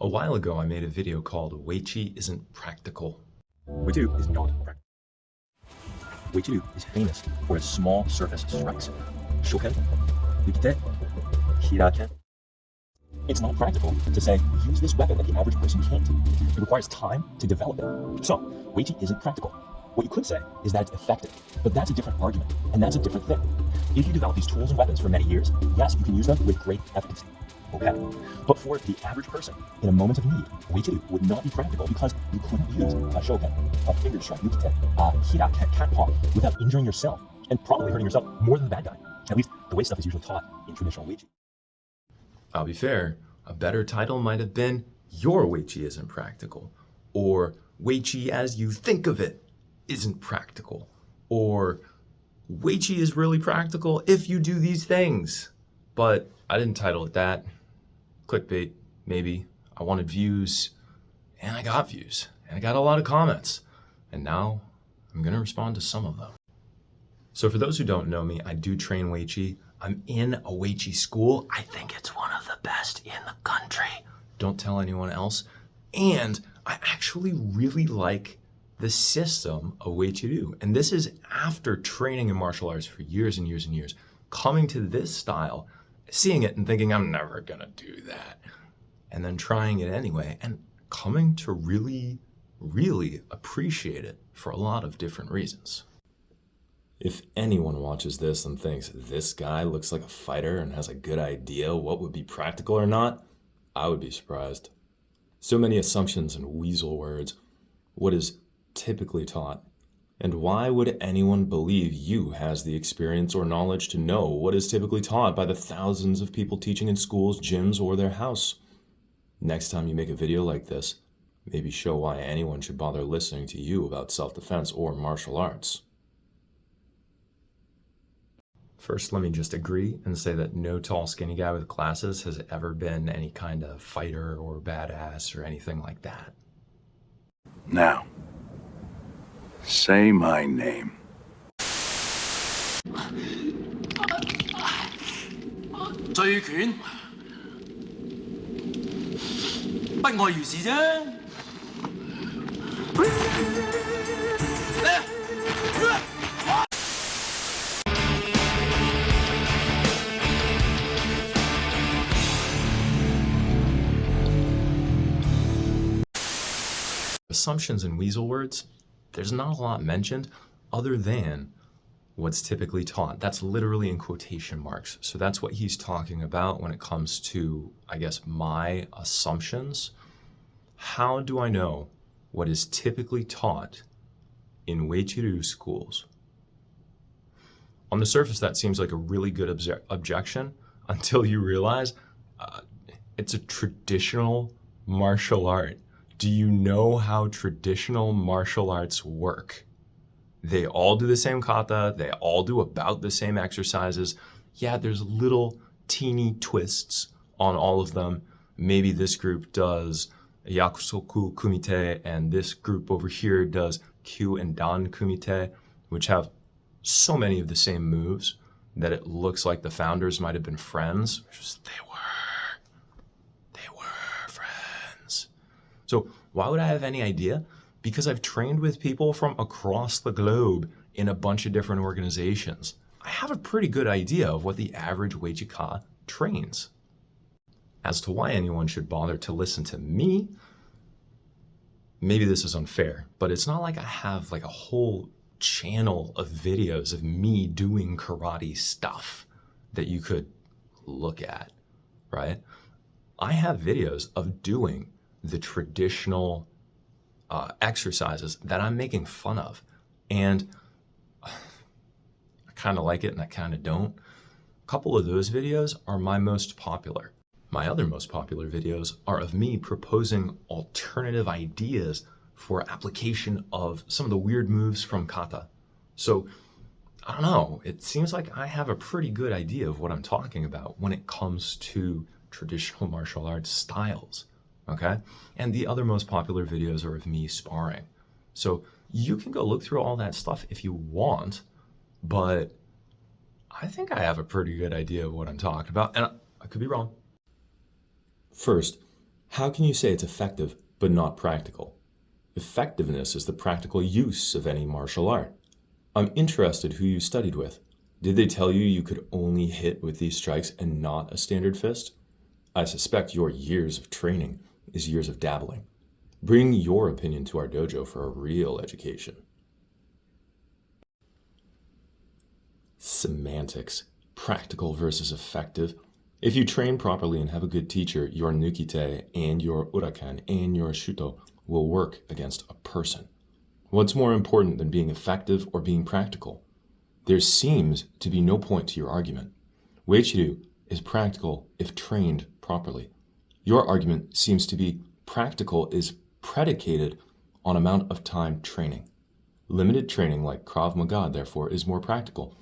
A while ago, I made a video called Uechi Isn't Practical. Uechi Ryu is not practical. Uechi Ryu is famous for its small surface strikes. Shoken, Ukite, Hiraken. It's not practical to say, use this weapon that the average person can't. It requires time to develop it. So, Uechi isn't practical. What you could say is that it's effective, but that's a different argument, and that's a different thing. If you develop these tools and weapons for many years, yes, you can use them with great efficacy. Okay. But for the average person, in a moment of need, Uechi Ryu would not be practical because you couldn't use a shoken, a finger strike, ukite, a hira, cat paw, without injuring yourself, and probably hurting yourself more than the bad guy. At least the way stuff is usually taught in traditional Uechi. I'll be fair, a better title might have been Your Uechi Isn't Practical, or Uechi as You Think of It Isn't Practical, or Uechi is really practical if you do these things. But I didn't title it that. Clickbait, maybe. I wanted views, and I got views, and I got a lot of comments, and now I'm gonna respond to some of them. So for those who don't know me, I do train Uechi. I'm in a Uechi school. I think it's one of the best in the country. Don't tell anyone else. And I actually really like the system of Uechi Ryu. And this is after training in martial arts for years and years and years, coming to this style, seeing it and thinking, I'm never gonna do that. And then trying it anyway and coming to really, really appreciate it for a lot of different reasons. If anyone watches this and thinks this guy looks like a fighter and has a good idea what would be practical or not, I would be surprised. So many assumptions and weasel words. What is typically taught? And why would anyone believe you has the experience or knowledge to know what is typically taught by the thousands of people teaching in schools, gyms, or their house? Next time you make a video like this, maybe show why anyone should bother listening to you about self-defense or martial arts. First, let me just agree and say that no tall, skinny guy with glasses has ever been any kind of fighter or badass or anything like that. Now, say my name. 醉拳，不外如是啫。嚟啊！ Assumptions and weasel words, there's not a lot mentioned other than what's typically taught. That's literally in quotation marks. So that's what he's talking about when it comes to, I guess, my assumptions. How do I know what is typically taught in Uechi Ryu schools? On the surface, that seems like a really good objection until you realize it's a traditional martial art. Do you know how traditional martial arts work? They all do the same kata, they all do about the same exercises. Yeah, there's little teeny twists on all of them. Maybe this group does Yakusoku Kumite and this group over here does Kyu and Dan Kumite, which have so many of the same moves that it looks like the founders might have been friends. They were friends. So why would I have any idea? Because I've trained with people from across the globe in a bunch of different organizations. I have a pretty good idea of what the average Uechi-ka trains. As to why anyone should bother to listen to me, maybe this is unfair, but it's not like I have like a whole channel of videos of me doing karate stuff that you could look at, right? I have videos of doing the traditional exercises that I'm making fun of. And I kind of like it and I kind of don't. A couple of those videos are my most popular. My other most popular videos are of me proposing alternative ideas for application of some of the weird moves from kata. So, I don't know, it seems like I have a pretty good idea of what I'm talking about when it comes to traditional martial arts styles. Okay? And the other most popular videos are of me sparring. So you can go look through all that stuff if you want, but I think I have a pretty good idea of what I'm talking about, and I could be wrong. First, How can you say it's effective but not practical? Effectiveness is the practical use of any martial art. I'm interested who you studied with. Did they tell you you could only hit with these strikes and not a standard fist? I suspect your years of training is years of dabbling. Bring your opinion to our dojo for a real education. Semantics. Practical versus effective. If you train properly and have a good teacher, your nukite and your uraken and your shuto will work against a person. What's more important than being effective or being practical? There seems to be no point to your argument. Uechi Ryu is practical if trained properly. Your argument seems to be practical is predicated on amount of time training. Limited training like Krav Maga, therefore, is more practical.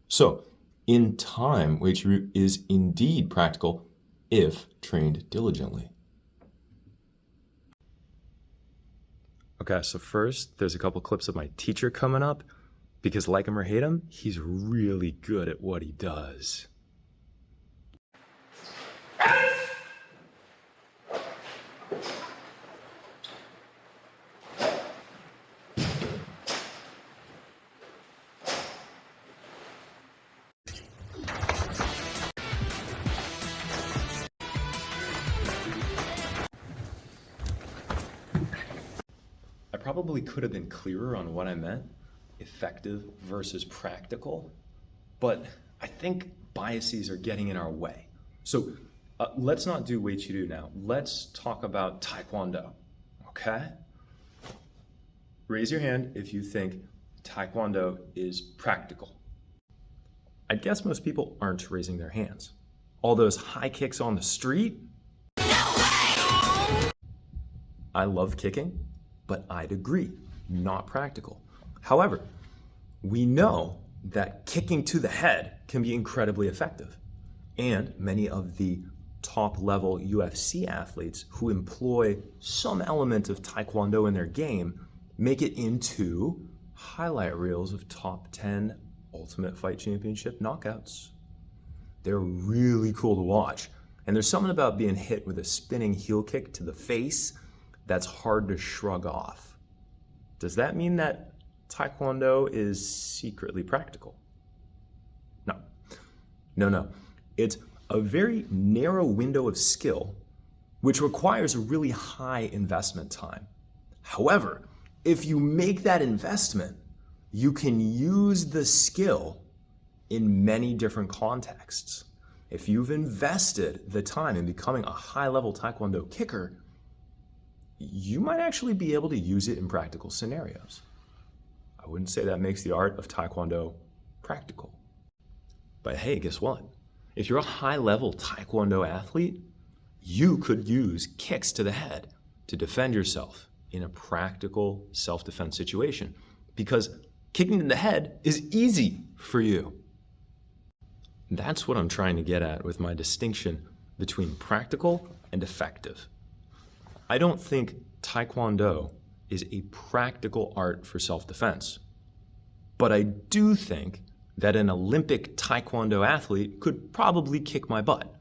So, in time, Uechi Ryu is indeed practical if trained diligently. Okay, so first, there's a couple clips of my teacher coming up, because like him or hate him, he's really good at what he does. I probably could have been clearer on what I meant, effective versus practical, but I think biases are getting in our way. So let's not do Uechi Ryu now. Let's talk about Taekwondo, okay? Raise your hand if you think Taekwondo is practical. I guess most people aren't raising their hands. All those high kicks on the street? No way! I love kicking, but I'd agree, not practical. However, we know that kicking to the head can be incredibly effective. And many of the top-level UFC athletes who employ some element of Taekwondo in their game make it into highlight reels of top 10 Ultimate Fight Championship knockouts. They're really cool to watch. And there's something about being hit with a spinning heel kick to the face that's hard to shrug off. Does that mean that Taekwondo is secretly practical? No. It's a very narrow window of skill, which requires a really high investment time. However, if you make that investment, you can use the skill in many different contexts. If you've invested the time in becoming a high-level Taekwondo kicker, you might actually be able to use it in practical scenarios. I wouldn't say that makes the art of Taekwondo practical. But hey, guess what? If you're a high-level Taekwondo athlete, you could use kicks to the head to defend yourself in a practical self-defense situation, because kicking in the head is easy for you. That's what I'm trying to get at with my distinction between practical and effective. I don't think Taekwondo is a practical art for self-defense, but I do think that an Olympic Taekwondo athlete could probably kick my butt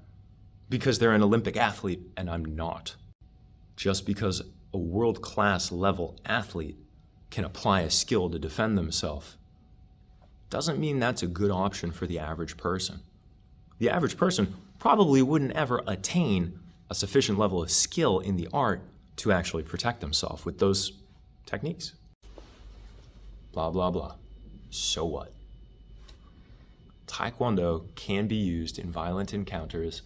because they're an Olympic athlete and I'm not. Just because a world-class level athlete can apply a skill to defend themselves doesn't mean that's a good option for the average person. The average person probably wouldn't ever attain a sufficient level of skill in the art to actually protect themselves with those techniques. Blah, blah, blah. So what? Taekwondo can be used in violent encounters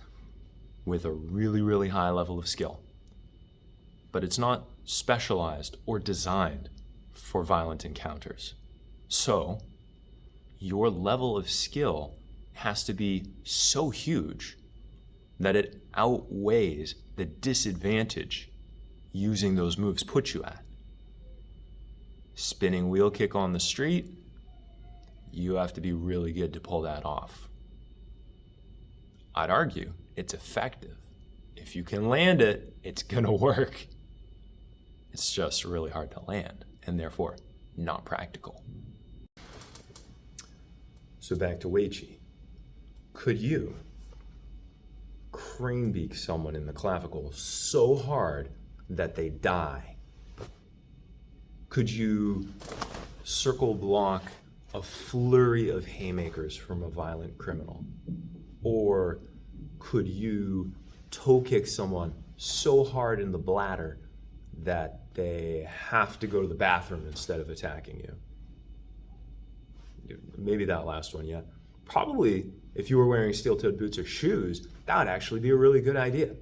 with a really, really high level of skill, but it's not specialized or designed for violent encounters. So, your level of skill has to be so huge that it outweighs the disadvantage using those moves put you at. Spinning wheel kick on the street, you have to be really good to pull that off. I'd argue it's effective. If you can land it, it's gonna work. It's just really hard to land and therefore not practical. So back to Uechi. Could you crane beak someone in the clavicle so hard that they die? Could you circle block a flurry of haymakers from a violent criminal? Or could you toe kick someone so hard in the bladder that they have to go to the bathroom instead of attacking you? Maybe that last one, yeah. Probably if you were wearing steel-toed boots or shoes, that would actually be a really good idea.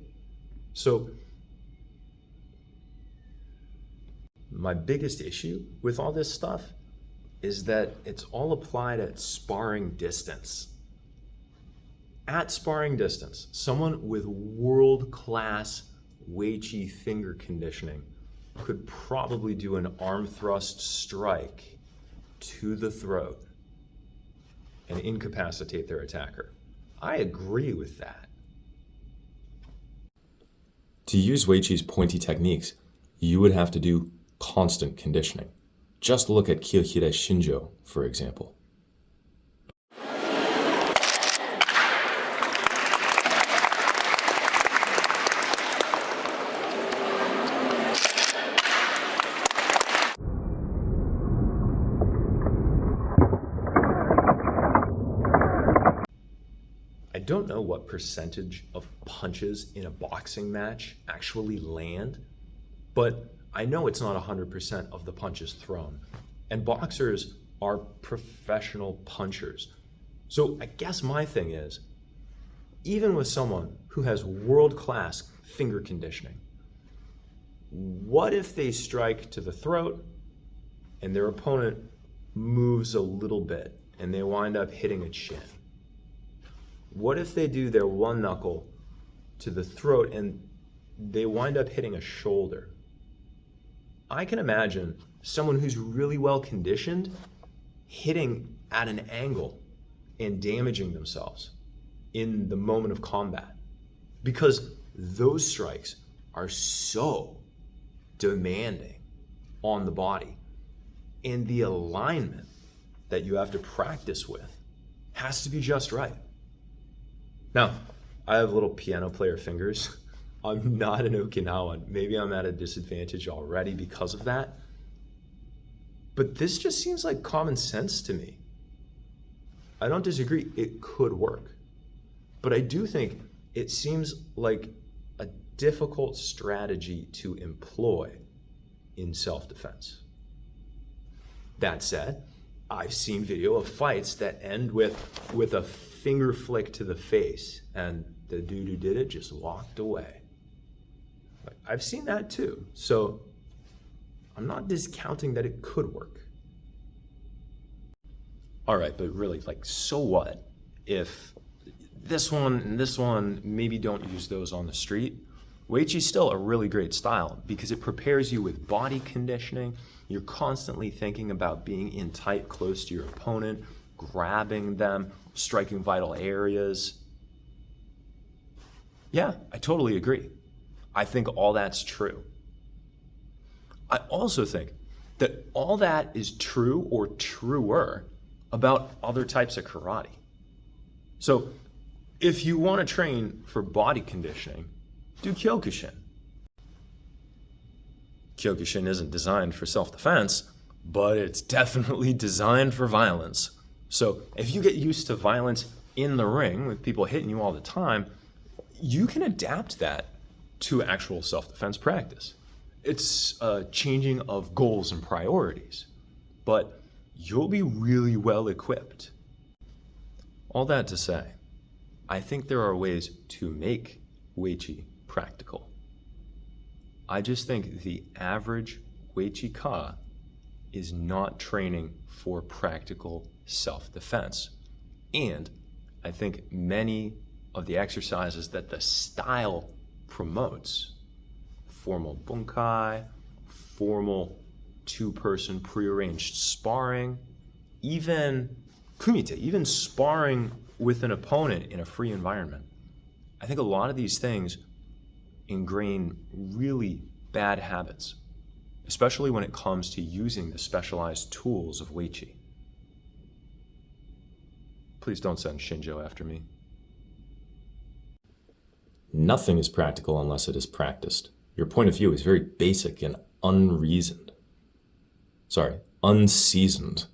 So my biggest issue with all this stuff is that it's all applied at sparring distance. At sparring distance, someone with world-class Uechi finger conditioning could probably do an arm thrust strike to the throat and incapacitate their attacker. I agree with that. To use Uechi's pointy techniques, you would have to do constant conditioning. Just look at Kiyohide Shinjo, for example. I don't know what percentage of punches in a boxing match actually land, but I know it's not 100% of the punches thrown. And boxers are professional punchers. So I guess my thing is, even with someone who has world-class finger conditioning, what if they strike to the throat and their opponent moves a little bit and they wind up hitting a chin? What if they do their one knuckle to the throat and they wind up hitting a shoulder? I can imagine someone who's really well conditioned hitting at an angle and damaging themselves in the moment of combat, because those strikes are so demanding on the body, and the alignment that you have to practice with has to be just right. Now, I have little piano player fingers. I'm not an Okinawan. Maybe I'm at a disadvantage already because of that. But this just seems like common sense to me. I don't disagree, it could work. But I do think it seems like a difficult strategy to employ in self-defense. That said, I've seen video of fights that end with a finger flick to the face, and the dude who did it just walked away. I've seen that too, so I'm not discounting that it could work. All right, but really, so what if this one and this one maybe don't use those on the street? Uechi's still a really great style because it prepares you with body conditioning. You're constantly thinking about being in tight, close to your opponent, grabbing them, striking vital areas. Yeah, I totally agree. I think all that's true. I also think that all that is true or truer about other types of karate. So if you want to train for body conditioning, do Kyokushin. Kyokushin isn't designed for self-defense, but it's definitely designed for violence. So if you get used to violence in the ring with people hitting you all the time, you can adapt that to actual self-defense practice. It's a changing of goals and priorities, but you'll be really well equipped. All that to say, I think there are ways to make Uechi practical. I just think the average Uechi-ka is not training for practical self-defense. And I think many of the exercises that the style promotes, formal bunkai, formal two-person prearranged sparring, even kumite, even sparring with an opponent in a free environment. I think a lot of these things ingrain really bad habits, especially when it comes to using the specialized tools of Uechi. Please don't send Shinjo after me. Nothing is practical unless it is practiced. Your point of view is very basic and unseasoned.